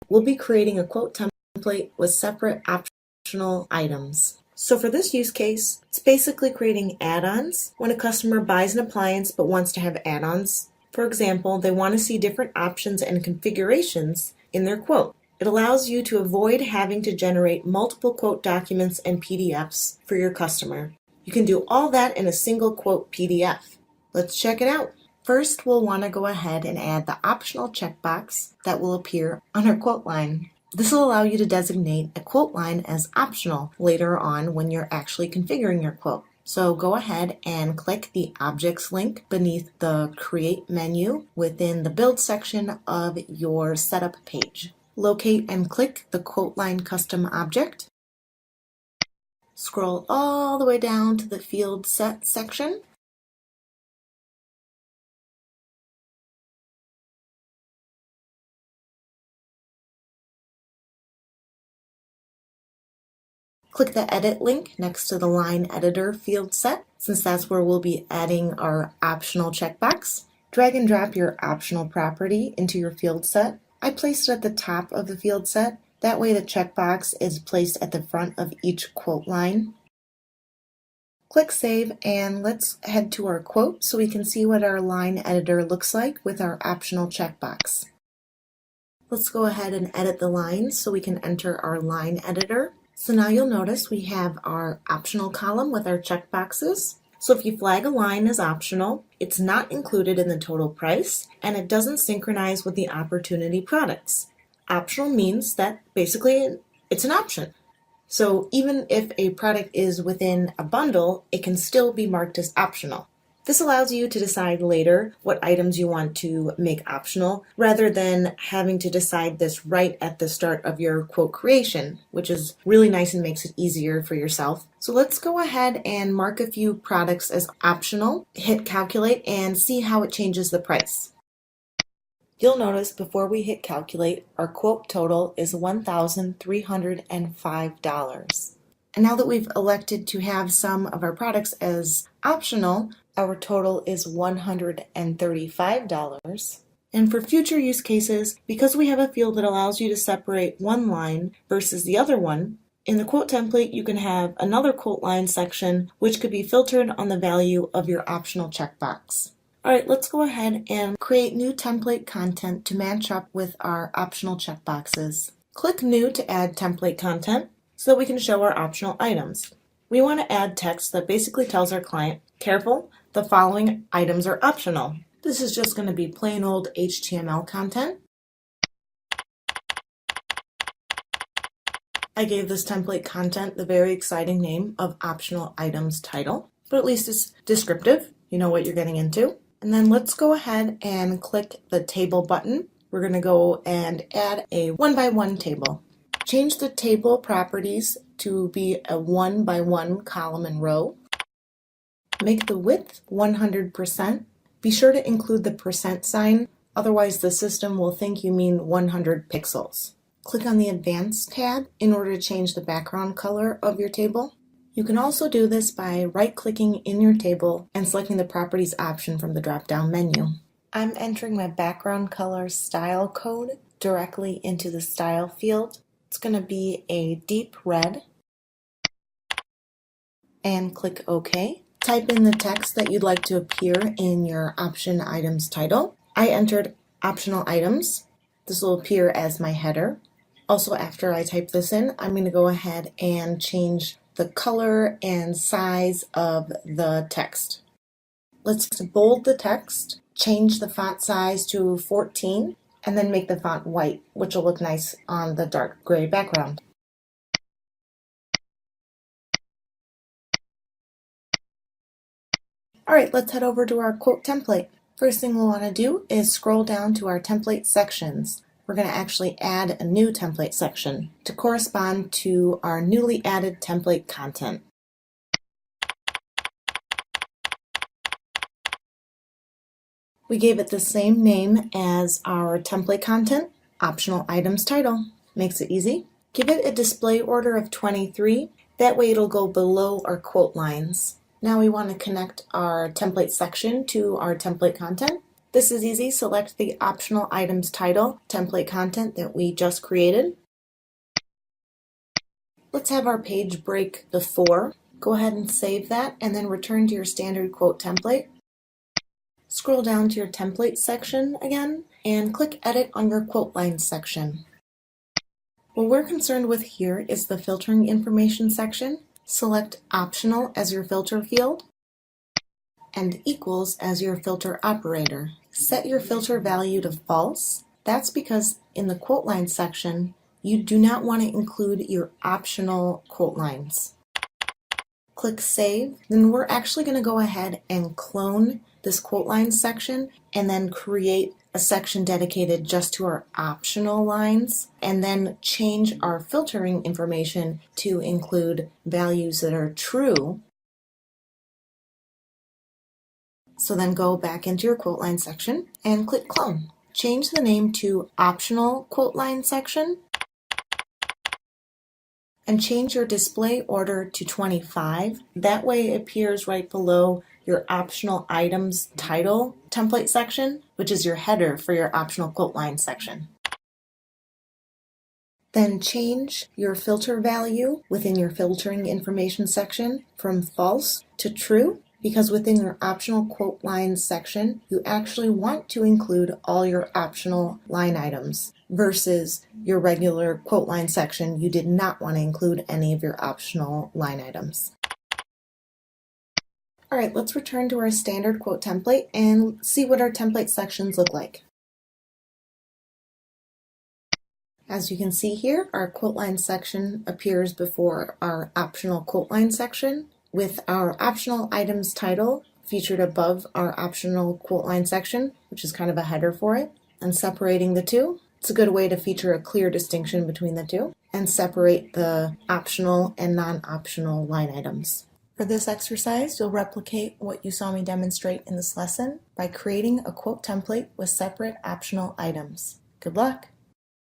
we'll be creating a quote template with separate optional items. So for this use case, it's basically creating add-ons when a customer buys an appliance but wants to have add-ons. For example, they want to see different options and configurations in their quote. It allows you to avoid having to generate multiple quote documents and PDFs for your customer. You can do all that in a single quote PDF. Let's check it out. First, we'll want to go ahead and add the optional checkbox that will appear on our quote line. This will allow you to designate a quote line as optional later on when you're actually configuring your quote. So go ahead and click the Objects link beneath the Create menu within the Build section of your setup page. Locate and click the quote line custom object. Scroll all the way down to the Field Set section. Click the Edit link next to the Line Editor field set, since that's where we'll be adding our optional checkbox. Drag and drop your optional property into your field set. I placed it at the top of the field set. That way the checkbox is placed at the front of each quote line. Click Save, and let's head to our quote so we can see what our line editor looks like with our optional checkbox. Let's go ahead and edit the lines so we can enter our line editor. So now you'll notice we have our optional column with our checkboxes. So if you flag a line as optional, it's not included in the total price and it doesn't synchronize with the opportunity products. Optional means that basically it's an option. So even if a product is within a bundle, it can still be marked as optional. This allows you to decide later what items you want to make optional rather than having to decide this right at the start of your quote creation, which is really nice and makes it easier for yourself. So let's go ahead and mark a few products as optional, hit calculate, and see how it changes the price. You'll notice before we hit calculate, our quote total is $1,305. And now that we've elected to have some of our products as optional, our total is $135. And for future use cases, because we have a field that allows you to separate one line versus the other one, in the quote template you can have another quote line section which could be filtered on the value of your optional checkbox. Alright, let's go ahead and create new template content to match up with our optional checkboxes. Click New to add template content so that we can show our optional items. We want to add text that basically tells our client, careful, the following items are optional. This is just going to be plain old HTML content. I gave this template content the very exciting name of Optional Items Title, but at least it's descriptive. You know what you're getting into. And then let's go ahead and click the Table button. We're going to go and add a 1-by-1 table. Change the table properties to be a 1-by-1 column and row. Make the width 100%. Be sure to include the percent sign, otherwise the system will think you mean 100 pixels. Click on the Advanced tab in order to change the background color of your table. You can also do this by right-clicking in your table and selecting the Properties option from the drop-down menu. I'm entering my background color style code directly into the Style field. It's going to be a deep red. And click OK. Type in the text that you'd like to appear in your Option Items title. I entered Optional Items. This will appear as my header. Also, after I type this in, I'm going to go ahead and change the color and size of the text. Let's bold the text, change the font size to 14, and then make the font white, which will look nice on the dark gray background. Alright, let's head over to our quote template. First thing we'll want to do is scroll down to our template sections. We're going to actually add a new template section to correspond to our newly added template content. We gave it the same name as our template content, Optional Items Title. Makes it easy. Give it a display order of 23. That way it'll go below our quote lines. Now we want to connect our template section to our template content. This is easy. Select the optional items title template content that we just created. Let's have our page break before. Go ahead and save that and then return to your standard quote template. Scroll down to your template section again and click Edit on your quote lines section. What we're concerned with here is the filtering information section. Select Optional as your filter field and Equals as your filter operator. Set your filter value to false. That's because in the quote line section, you do not want to include your optional quote lines. Click Save. Then we're actually going to go ahead and clone this quote lines section and then create a section dedicated just to our optional lines, and then change our filtering information to include values that are true. So then go back into your quote line section and click Clone. Change the name to Optional Quote Line Section and change your display order to 25. That way it appears right below your optional items title template section, which is your header for your optional quote line section. Then change your filter value within your filtering information section from false to true, because within your optional quote lines section, you actually want to include all your optional line items versus your regular quote line section, you did not want to include any of your optional line items. All right, let's return to our standard quote template and see what our template sections look like. As you can see here, our quote line section appears before our optional quote line section, with our optional items title featured above our optional quote line section, which is kind of a header for it, and separating the two. It's a good way to feature a clear distinction between the two and separate the optional and non-optional line items. For this exercise, you'll replicate what you saw me demonstrate in this lesson by creating a quote template with separate optional items. Good luck!